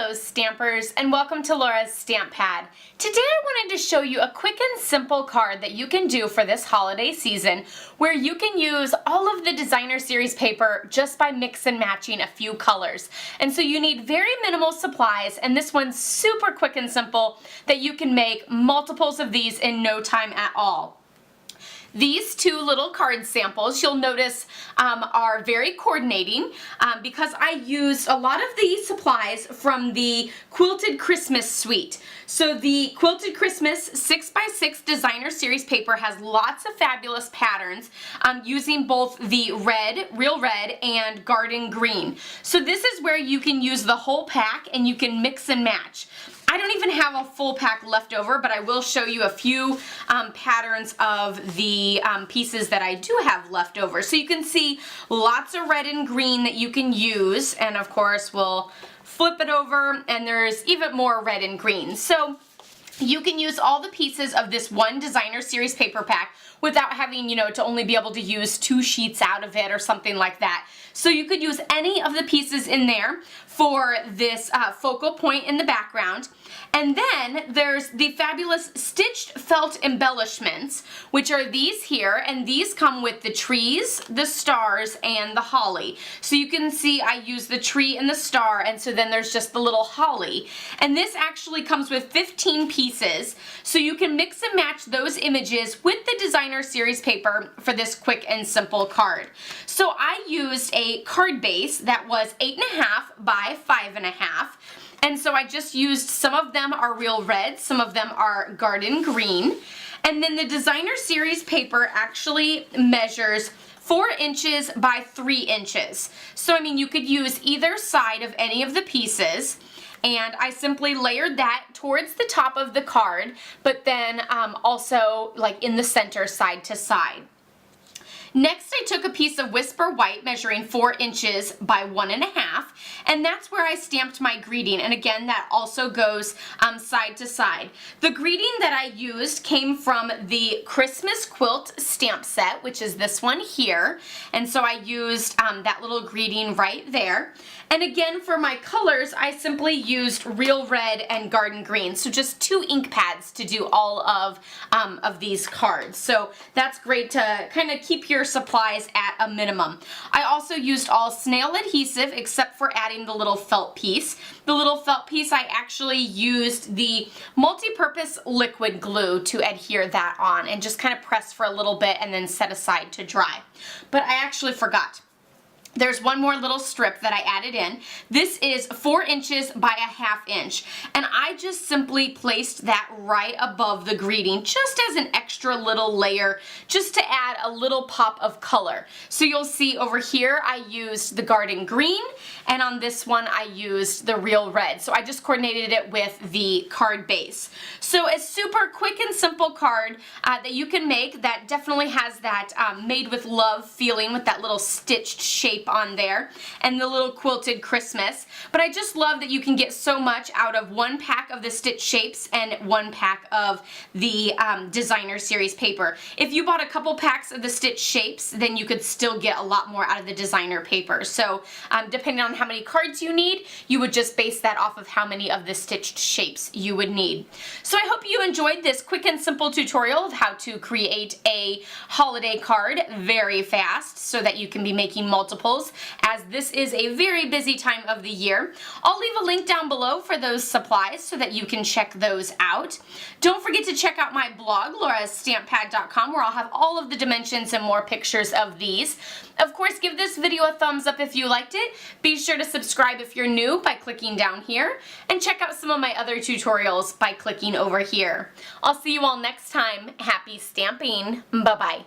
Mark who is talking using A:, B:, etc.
A: Hello Stampers, and welcome to Laura's Stamp Pad. Today I wanted to show you a quick and simple card that you can do for this holiday season where you can use all of the designer series paper just by mix and matching a few colors. And so you need very minimal supplies, and this one's super quick and simple that you can make multiples of these in no time at all. These two little card samples, you'll notice, are very coordinating because I used a lot of the supplies from the Quilted Christmas Suite. So the Quilted Christmas 6x6 designer series paper has lots of fabulous patterns using both the red, real red, and garden green. So this is where you can use the whole pack and you can mix and match. I don't even have a full pack left over, but I will show you a few patterns of the pieces that I do have left over. So you can see lots of red and green that you can use, and of course we'll flip it over and there's even more red and green. So you can use all the pieces of this one designer series paper pack without having, to only be able to use 2 sheets out of it or something like that. So you could use any of the pieces in there for this focal point in the background. And then there's the fabulous stitched felt embellishments, which are these here, and these come with the trees, the stars, and the holly. So you can see I use the tree and the star, and so then there's just the little holly. And this actually comes with 15 pieces, so you can mix and match those images with the designer series paper for this quick and simple card. So I used a card base that was 8.5 by 5.5. And so I just used, some of them are real red, some of them are garden green. And then the designer series paper actually measures 4 inches by 3 inches. So I mean, you could use either side of any of the pieces. And I simply layered that towards the top of the card, but then also like in the center, side to side. Next, I took a piece of Whisper White measuring 4 inches by 1.5, and that's where I stamped my greeting. And again, that also goes side to side. The greeting that I used came from the Christmas Quilt stamp set, which is this one here. And so I used that little greeting right there. And again, for my colors, I simply used real red and garden green. So just 2 ink pads to do all of these cards. So that's great to kind of keep your supplies at a minimum. I also used all snail adhesive except for adding the little felt piece. The little felt piece, I actually used the Multipurpose liquid glue to adhere that on and just kind of press for a little bit and then set aside to dry. But I actually forgot. There's one more little strip that I added in. This is 4 inches by 1/2 inch, and I just simply placed that right above the greeting just as an extra little layer, just to add a little pop of color. So you'll see over here I used the garden green, and on this one I used the real red. So I just coordinated it with the card base. So a super quick and simple card that you can make that definitely has that made with love feeling with that little stitched shape on there and the little quilted Christmas. But I just love that you can get so much out of 1 pack of the stitch shapes and 1 pack of the designer series paper. If you bought a couple packs of the stitch shapes, then you could still get a lot more out of the designer paper. So depending on how many cards you need, you would just base that off of how many of the stitched shapes you would need. So I hope you enjoyed this quick and simple tutorial of how to create a holiday card very fast so that you can be making multiples, as this is a very busy time of the year. I'll leave a link down below for those supplies so that you can check those out. Don't forget to check out my blog, laurastamppad.com, where I'll have all of the dimensions and more pictures of these. Of course, give this video a thumbs up if you liked it. Be sure to subscribe if you're new by clicking down here, and check out some of my other tutorials by clicking over here. I'll see you all next time. Happy stamping. Bye-bye.